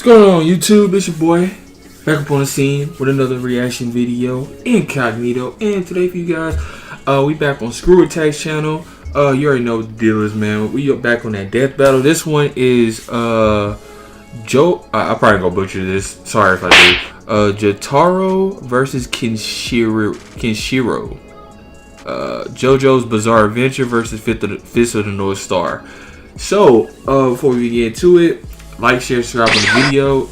going on YouTube? It's your boy back up on the scene with another reaction video, Incognito. And today for you guys, we back on Screw Attack's channel. You already know what the deal is, man. We are back on that death battle. This one is I probably gonna butcher this. Sorry if I do. Jotaro versus Kenshiro. Jojo's Bizarre Adventure versus Fist of the North Star. So before we get into it, like, share, subscribe on the video,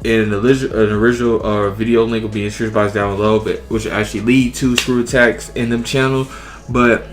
and an original video link will be in the description box down below, but which will actually lead to Screw Attacks in them channel. But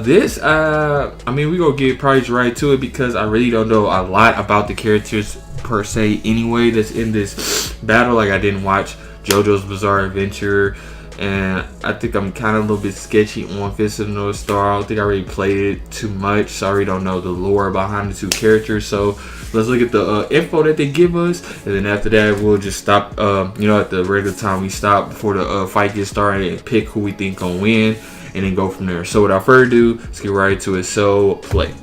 this, I mean, we gonna get probably right to it because I really don't know a lot about the characters per se anyway that's in this battle. Like, I didn't watch Jojo's Bizarre Adventure, and I think I'm kind of a little bit sketchy on Fist of the North Star. I don't think I really played it too much, so I really don't know the lore behind the two characters. So let's look at the info that they give us, and then after that we'll just stop, you know, at the regular time we stop before the fight gets started, and pick who we think gonna win, and then go from there. So without further ado, let's get right to it. So play.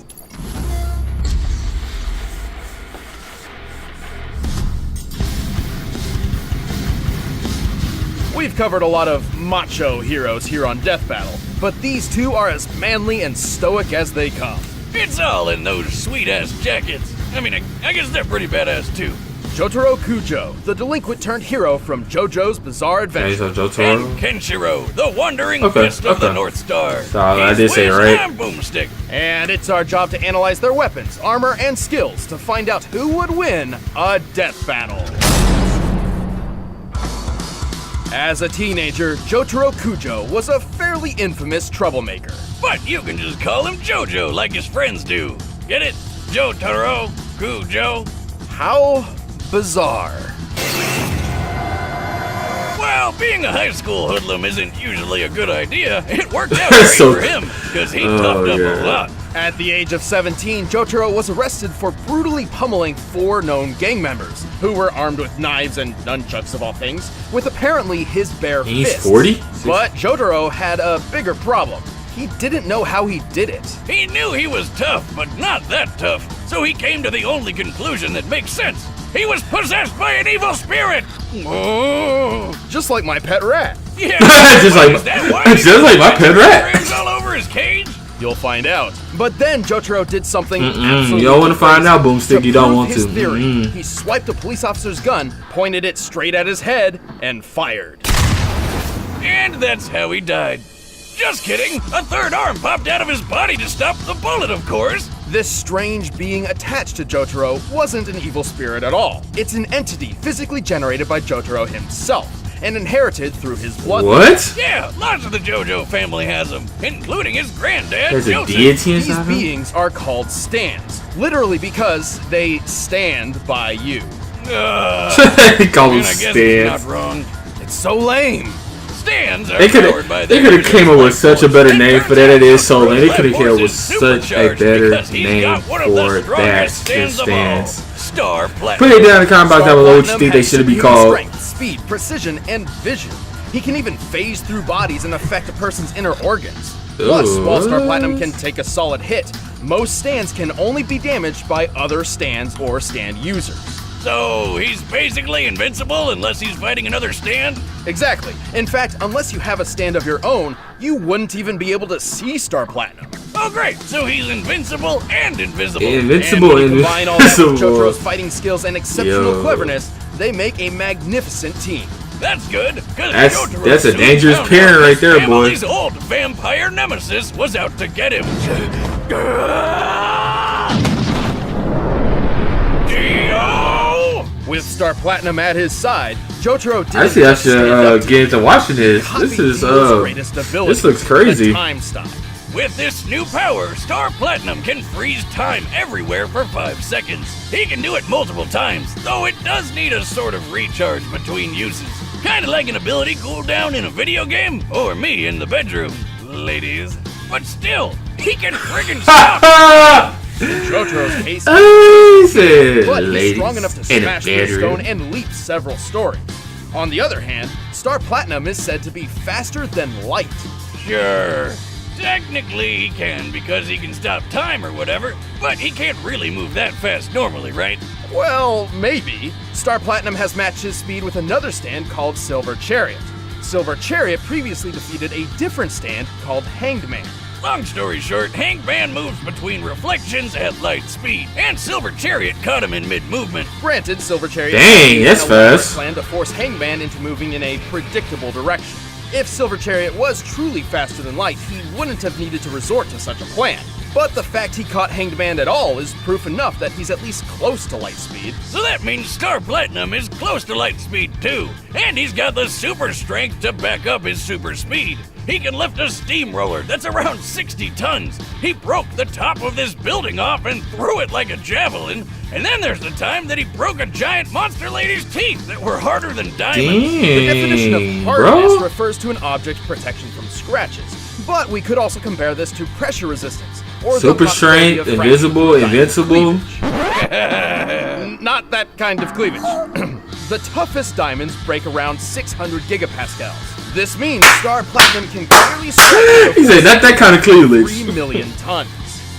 We've covered a lot of macho heroes here on Death Battle, but these two are as manly and stoic as they come. It's all in those sweet-ass jackets. I mean, I guess they're pretty badass, too. Jotaro Kujo, the delinquent-turned-hero from Jojo's Bizarre Adventure. Okay, so Jotaro. And Kenshiro, the wandering fist of the North Star. I did say it right. Boomstick. And it's our job to analyze their weapons, armor, and skills to find out who would win a death battle. As a teenager, Jotaro Kujo was a fairly infamous troublemaker. But you can just call him Jojo like his friends do. Get it? Jotaro Kujo. How bizarre. Well, being a high school hoodlum isn't usually a good idea. It worked out great for him, because he toughed up a lot. At the age of 17, Jotaro was arrested for brutally pummeling 4 known gang members, who were armed with knives and nunchucks of all things, with apparently his bare fists. He's 40? But Jotaro had a bigger problem. He didn't know how he did it. He knew he was tough, but not that tough. So he came to the only conclusion that makes sense. He was possessed by an evil spirit! Oh, just like my pet rat. Yeah, just like my pet rat. All over his cage? You'll find out. But then Jotaro did something absolutely You don't want to find out, Boomstick. You don't want his to. Theory. He swiped a police officer's gun, pointed it straight at his head, and fired. And that's how he died. Just kidding! A third arm popped out of his body to stop the bullet, of course! This strange being attached to Jotaro wasn't an evil spirit at all. It's an entity physically generated by Jotaro himself and inherited through his blood. What? Yeah, lots of the Jojo family has them, including his granddad, There's Joseph. a deity These inside him? beings are called stands, literally because they stand by you. They call them I guess stands. not wrong. It's so lame. Stands are They powered by could have came up with such a better name for that. It is so lame. They could have came up with such a better name for that. Just stands. Star Platinum. Put it down in the comment box down below what you think they should be called. Strength, speed, precision, and vision. He can even phase through bodies and affect a person's inner organs. Plus, while Star Platinum can take a solid hit, most stands can only be damaged by other stands or stand users. So he's basically invincible unless he's fighting another stand? Exactly. In fact, unless you have a stand of your own, you wouldn't even be able to see Star Platinum. Oh great, so he's invincible and invisible. Invincible and and combine all that with invisible. Jotaro's fighting skills and exceptional cleverness, they make a magnificent team. That's good, because That's a dangerous pairing right there, boy. His old vampire nemesis was out to get him. With Star Platinum at his side, Jotaro didn't Actually, I just stand up should get into watching this. This is this looks crazy. Time stop. With this new power, Star Platinum can freeze time everywhere for 5 seconds. He can do it multiple times, though it does need a sort of recharge between uses. Kinda like an ability cooldown in a video game, or me in the bedroom, ladies. But still, he can friggin' stop! Jotaro's case, but he's strong enough to smash through stone and leap several stories. On the other hand, Star Platinum is said to be faster than light. Sure. Technically, he can because he can stop time or whatever, but he can't really move that fast normally, right? Well, maybe. Star Platinum has matched his speed with another stand called Silver Chariot. Silver Chariot previously defeated a different stand called Hanged Man. Long story short, Hangman moves between reflections at light speed, and Silver Chariot caught him in mid-movement. Granted, Silver Chariot Dang, that's had a elaborate fast. plan to force Hangman into moving in a predictable direction. If Silver Chariot was truly faster than light, he wouldn't have needed to resort to such a plan. But the fact he caught Hanged Man at all is proof enough that he's at least close to light speed. So that means Star Platinum is close to light speed too, and he's got the super strength to back up his super speed. He can lift a steamroller that's around 60 tons. He broke the top of this building off and threw it like a javelin. And then there's the time that he broke a giant monster lady's teeth that were harder than diamonds. The definition of Dang, hardness bro. refers to an object's protection from scratches. But we could also compare this to pressure resistance, or the Super possibility strength, of invisible, fracturing invincible. cleavage. Not that kind of cleavage. The toughest diamonds break around 600 gigapascals. This means Star Platinum can clearly strike He said, not that kind of 3 cleavage. million tons.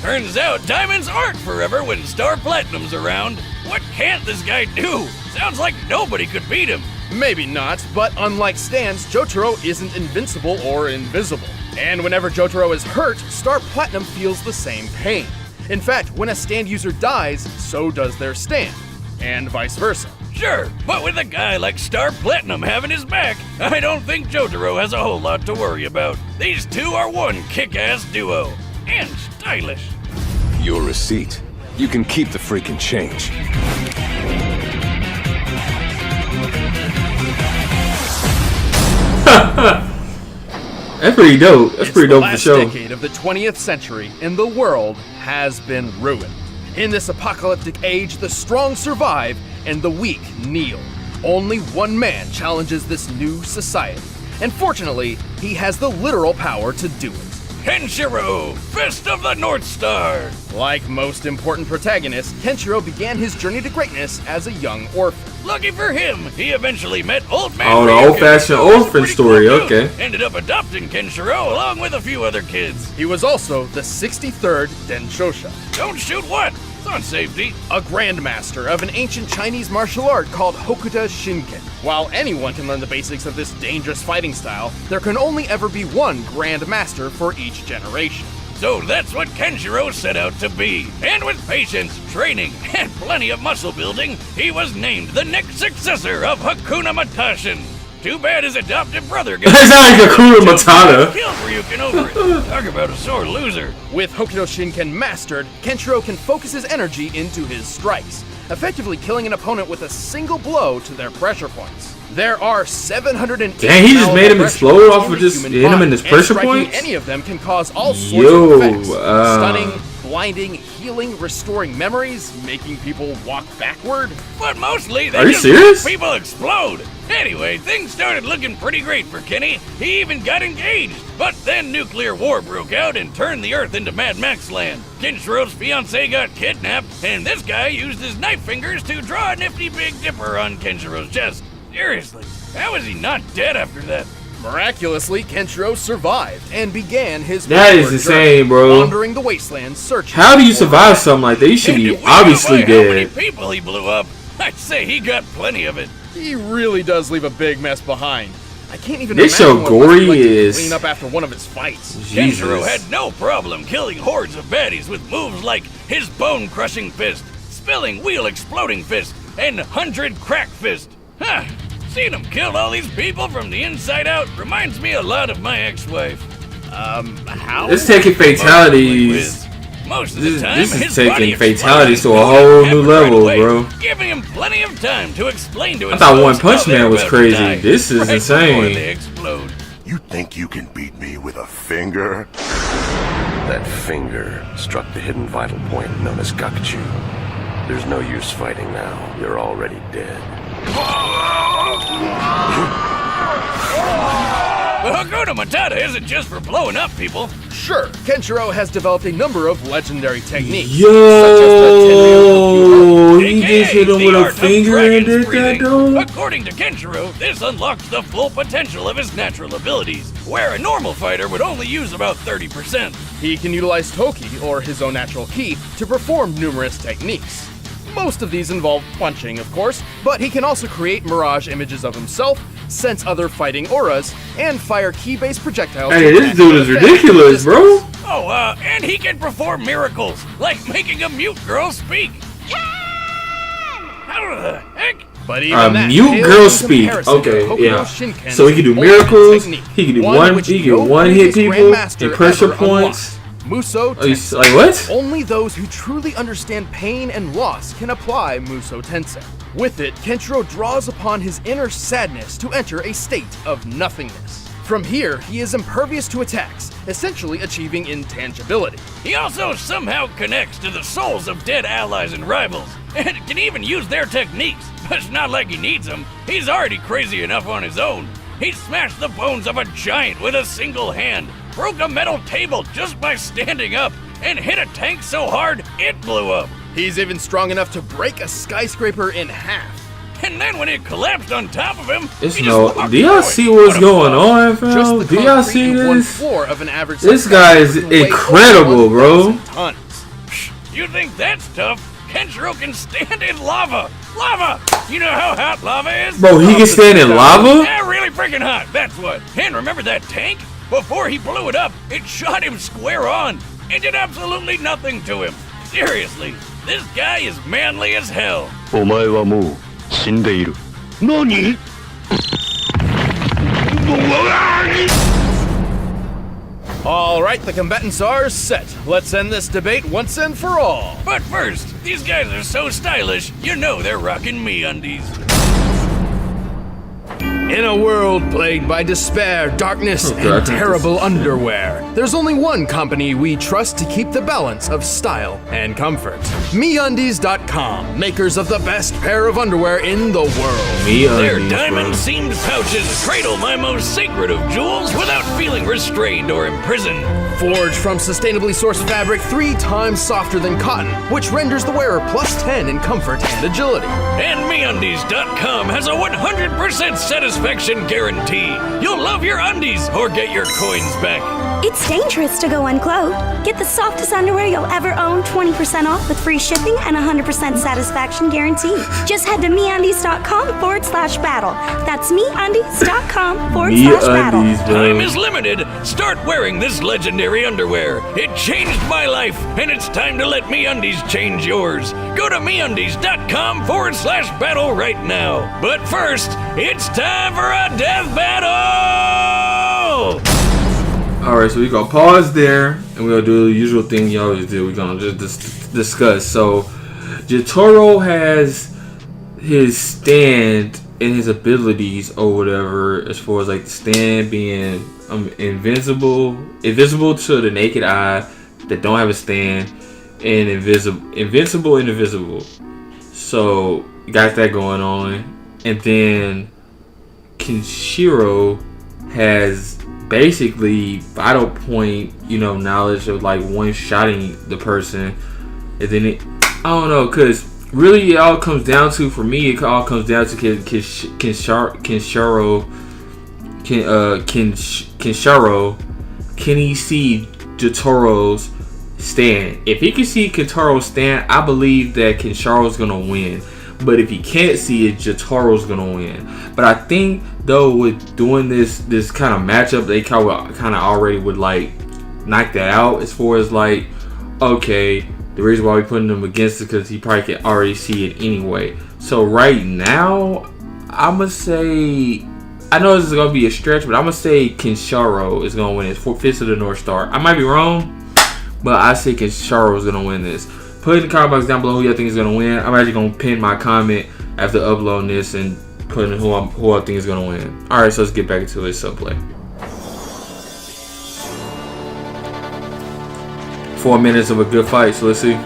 Turns out diamonds aren't forever when Star Platinum's around. What can't this guy do? Sounds like nobody could beat him. Maybe not, but unlike stands, Jotaro isn't invincible or invisible. And whenever Jotaro is hurt, Star Platinum feels the same pain. In fact, when a stand user dies, so does their stand, and vice versa. Sure, but with a guy like Star Platinum having his back, I don't think Jotaro has a whole lot to worry about. These two are one kick-ass duo. And stylish. Your receipt. You can keep the freaking change. That's pretty dope. That's pretty dope for The sure. last decade of the 20th century, and the world has been ruined. In this apocalyptic age, the strong survive and the weak kneel. Only one man challenges this new society, and fortunately, he has the literal power to do it. Kenshiro, Fist of the North Star. Like most important protagonists, Kenshiro began his journey to greatness as a young orphan. Lucky for him, he eventually met Old Man Oh, the Ryuken, old-fashioned who was a orphan pretty story, cool dude. okay. Ended up adopting Kenshiro along with a few other kids. He was also the 63rd Denshosha, Don't shoot what? It's on safety. a grandmaster of an ancient Chinese martial art called Hokuto Shinken. While anyone can learn the basics of this dangerous fighting style, there can only ever be one grandmaster for each generation. So that's what Kenshiro set out to be. And with patience, training, and plenty of muscle building, he was named the next successor of Hakuna Matashin. Too bad his adopted brother got That's not like Hakuna Matata. killed Ryuken over it. Talk about a sore loser. With Hokuto Shinken mastered, Kenshiro can focus his energy into his strikes, effectively killing an opponent with a single blow to their pressure points. There are 708 Dang, he just made him malleable explode pressure off points of in the just human hitting him in body, his and pressure striking points? any of them can cause all sorts Yo, of effects. Stunning, blinding, healing, restoring memories, making people walk backward. But mostly, they Are you just serious? make people explode. Anyway, things started looking pretty great for Kenny. He even got engaged. But then nuclear war broke out and turned the Earth into Mad Max land. Kenshiro's fiancée got kidnapped, and this guy used his knife fingers to draw a nifty Big Dipper on Kenshiro's chest. Seriously, how is he not dead after that? Miraculously, Kenshiro survived and began his That is westward insane, journey, bro. wandering the wasteland searching. How do you for survive something like that? You should And be if we go obviously by how many dead. people he blew up, I'd say he got plenty of it. He really does leave a big mess behind. I can't even This imagine show what it must be gory like to is- clean up after one of his fights. Kenshiro Jesus. had no problem killing hordes of baddies with moves like his bone-crushing fist, spilling wheel-exploding fist, and 100 crack fist. Huh, seeing him kill all these people from the inside out reminds me a lot of my ex-wife. How? It's taking fatalities. Most of the This- time, this is his taking body fatalities exploded to a whole and new happened right level, away, bro. Giving him plenty of time to explain to I his thought One folks Punch how they're Man was about to crazy. die This is right insane. before they explode. You think you can beat me with a finger? That finger struck the hidden vital point known as Gakuchu. There's no use fighting now. You're already dead. But Hakuna Matata isn't just for blowing up people. Sure, Kenshiro has developed a number of legendary techniques. Yo, such as the Tenryu He just hit him with a finger and did that, though? According to Kenshiro, this unlocks the full potential of his natural abilities, where a normal fighter would only use about 30%. He can utilize Toki, or his own natural ki, to perform numerous techniques. Most of these involve punching, of course, but he can also create mirage images of himself, sense other fighting auras, and fire ki-based projectiles. Hey, this dude is ridiculous, bro. Oh, and he can perform miracles, like making a mute girl speak. How the heck? But even that mute pales girl in speak. comparison Okay, to Hokuto yeah. Shinken's So he can do ultimate miracles. technique, He can do which he no can one hit previous people grandmaster and pressure ever points. unlocked. Muso Oh, Tensei. like what? Only those who truly understand pain and loss can apply Muso Tensei. With it, Kenshiro draws upon his inner sadness to enter a state of nothingness. From here, he is impervious to attacks, essentially achieving intangibility. He also somehow connects to the souls of dead allies and rivals, and can even use their techniques. But it's not like he needs them. He's already crazy enough on his own. He smashed the bones of a giant with a single hand, broke a metal table just by standing up, and hit a tank so hard it blew up. He's even strong enough to break a skyscraper in half. And then when it collapsed on top of him, It's he no. just walked Do y'all through it. see what's What a going fuck. on, Just fam? the Do y'all concrete see in one this? floor of an average This guy is skyscraper can weigh incredible, over bro. 1,000 tons. You think that's tough? Kenshiro can stand in lava. Lava! You know how hot lava is? Bro, he can stand in lava? Yeah, really freaking hot, that's what. And remember that tank? Before he blew it up, it shot him square on. It did absolutely nothing to him. Seriously, this guy is manly as hell. お前はもう死んでいる。何？ Alright, the combatants are set. Let's end this debate once and for all. But first, these guys are so stylish, you know they're rocking MeUndies. In a world plagued by despair, darkness, and terrible underwear, there's only one company we trust to keep the balance of style and comfort. MeUndies.com, makers of the best pair of underwear in the world. Their MeUndies, bro. diamond-seamed pouches cradle my most sacred of jewels without feeling restrained or imprisoned. Forged from sustainably sourced fabric 3 times softer than cotton, which renders the wearer +10 in comfort and agility. And MeUndies.com has a 100% satisfaction guarantee. You'll love your undies or get your coins back. It's dangerous to go unclothed. Get the softest underwear you'll ever own, 20% off with free shipping and 100% satisfaction guarantee. Just head to MeUndies.com/battle. That's MeUndies.com/battle. MeUndies, bro. Time is limited. Start wearing this legendary underwear. It changed my life, and it's time to let MeUndies change yours. Go to MeUndies.com/battle right now. But first, it's time for a death battle! Alright, so we gonna pause there and we're gonna do the usual thing we always do. We're gonna just discuss. So, Jotaro has his stand and his abilities or whatever, as far as like the stand being invisible to the naked eye that don't have a stand, and invincible and invisible. So, you got that going on. And then Kenshiro has basically vital point, knowledge of like one-shotting the person, and then I don't know, cause really it all comes down to, for me, it all comes down to Kenshiro, can he see Jotaro's stand? If he can see Jotaro's stand, I believe that Kenshiro's gonna win. But if he can't see it, Jotaro's gonna win. But I think though, with doing this kind of matchup, they kind of already would like knock that out, as far as like, okay, the reason why we putting him against it because he probably can already see it anyway. So right now, I'ma say, I know this is gonna be a stretch, but I'm gonna say Kenshiro is gonna win this for Fist of the North Star. I might be wrong, but I say Kenshiro is gonna win this. Put in the comment box down below who you think is gonna win. I'm actually gonna pin my comment after uploading this and putting who I think is gonna win. All right, so let's get back into it. So play. 4 minutes of a good fight. So let's see.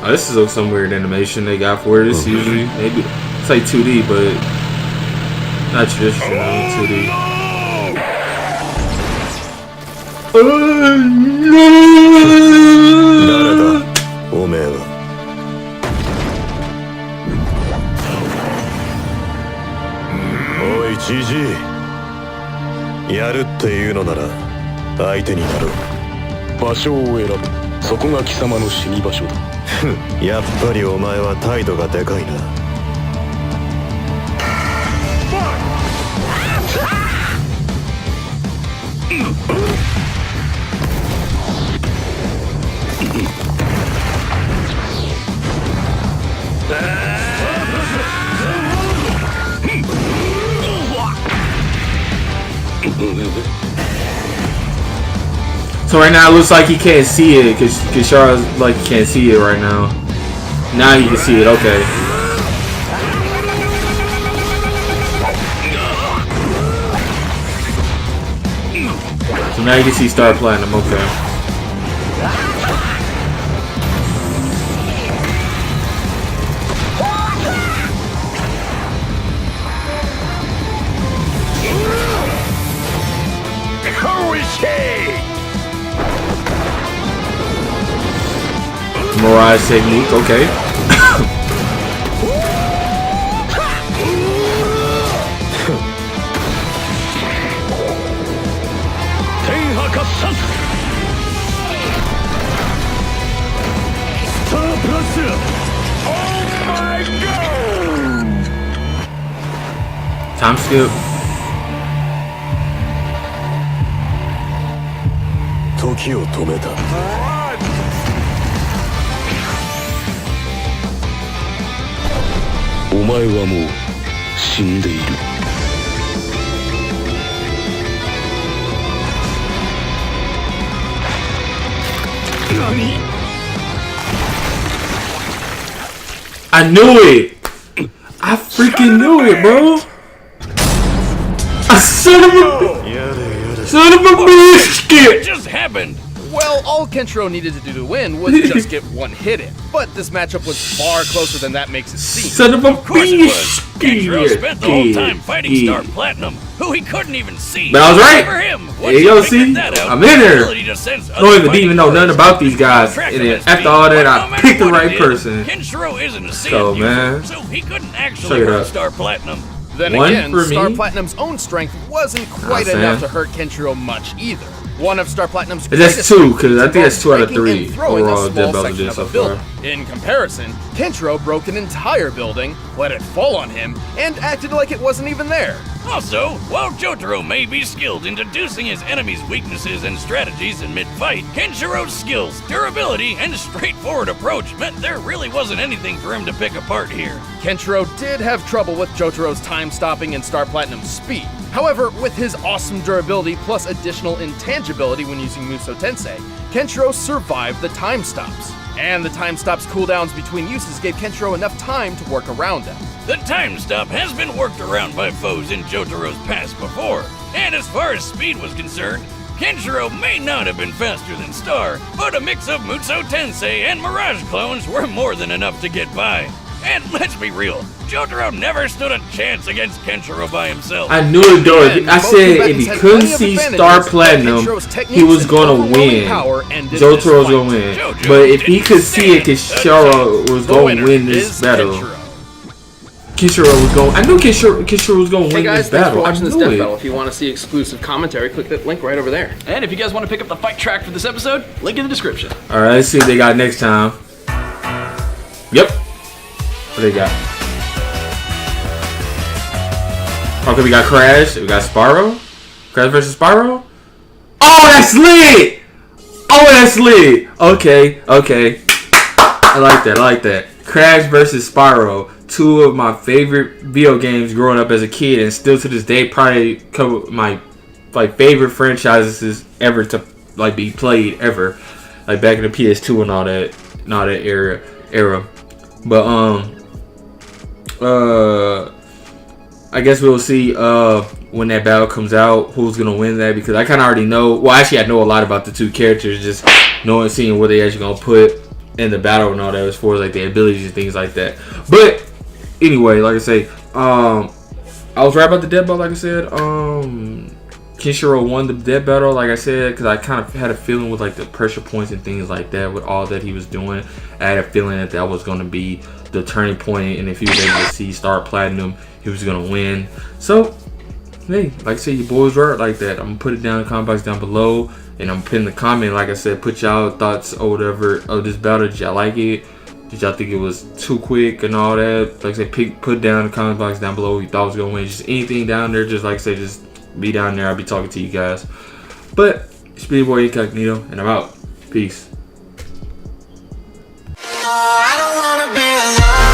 Oh, this is some weird animation they got for this. Usually, maybe it's like 2D, but not traditional 2D. GG やるっていうのなら相手になろう。場所を選ぶ。そこが貴様の死に場所だ。やっぱりお前は態度がでかいな。So right now it looks like he can't see it because Charles like he can't see it right now. Now he can see it. Okay. So now you can see Star Platinum. Okay. Mirage technique, okay. Time skip. Tokyo 止めた。お前はもう死んでいる。何？ I knew it! I freaking knew it, bro! I son of a biscuit! What just happened? Well, all Kenshiro needed to do to win was just get one hit in. But this matchup was far closer than that makes it seem. Son of a Of course it was. Kenshiro spent the whole time fighting Star Platinum, who he couldn't even see. But I was right. For him, There you go, see? I'm in there. I don't even know nothing about these guys. Track And of then his after feet, all that, but no I matter picked the what he right did, person. Kenshiro isn't a So, Saiyan man. user, so he couldn't actually Check it hurt out. Star Platinum. Then One again, for Star me. Platinum's own strength wasn't quite Nah, enough fam. to hurt Kenshiro much either. One of Star Platinum's That's greatest 2, because I strengths think that's 2 out of involved 3 breaking and throwing a overall small Dead Bell section did of so a building. far. In comparison, Kenshiro broke an entire building, let it fall on him, and acted like it wasn't even there. Also, while Jotaro may be skilled in deducing his enemy's weaknesses and strategies in mid-fight, Kenshiro's skills, durability, and straightforward approach meant there really wasn't anything for him to pick apart here. Kenshiro did have trouble with Jotaro's time stopping and Star Platinum's speed. However, with his awesome durability plus additional intangibility when using Muso Tensei, Kenshiro survived the time stops. And the time stops cooldowns between uses gave Kenshiro enough time to work around them. The time stop has been worked around by foes in Jotaro's past before, and as far as speed was concerned, Kenshiro may not have been faster than Star, but a mix of Muso Tensei and Mirage clones were more than enough to get by. And let's be real, Jotaro never stood a chance against Kenshiro by himself. I knew it though. And I most said if combatants he had couldn't plenty of see advantages, Star but Platinum, Kenshiro's he techniques was and gonna overwhelming win. power ended Jotaro this was fight. gonna win. Jojo But if he didn't could see it, stand Kenshiro was The gonna winner win this is battle. Kenshiro. Kenshiro was going. I knew Kenshiro was gonna Hey win guys, this thanks for battle. I watching this knew death it. battle. If you want to see exclusive commentary, click that link right over there. And if you guys want to pick up the fight track for this episode, link in the description. All right, let's see what they got next time. Yep. What they got? Okay, we got Crash. We got Spyro. Crash versus Spyro. Oh, that's lit! Oh, that's lit! Okay, okay. I like that. I like that. Crash versus Spyro. Two of my favorite video games growing up as a kid, and still to this day, probably couple of my favorite franchises ever to be played ever. Like back in the PS2 and all that era. But I guess we'll see when that battle comes out who's gonna win that, because I kind of already know. Well, actually, I know a lot about the two characters, just knowing, seeing what they actually gonna put in the battle and all that, as far as like their abilities and things like that. But anyway, like I say, I was right about the dead ball. Like I said, Kenshiro won that battle, like I said, because I kind of had a feeling with like the pressure points and things like that with all that he was doing. I had a feeling that that was going to be the turning point, and if he was able to see Star Platinum, he was going to win. So, hey, like I said, your boys were like that. I'm going to put it down in the comment box down below, and I'm putting the comment, like I said, put y'all thoughts or whatever of this battle. Did y'all like it? Did y'all think it was too quick and all that? Like I said, put down in the comment box down below. You thought it was going to win. Just anything down there, just like I said, just be down there. I'll be talking to you guys. But it's your boy Incognito, and I'm out. Peace. I don't wanna be alone.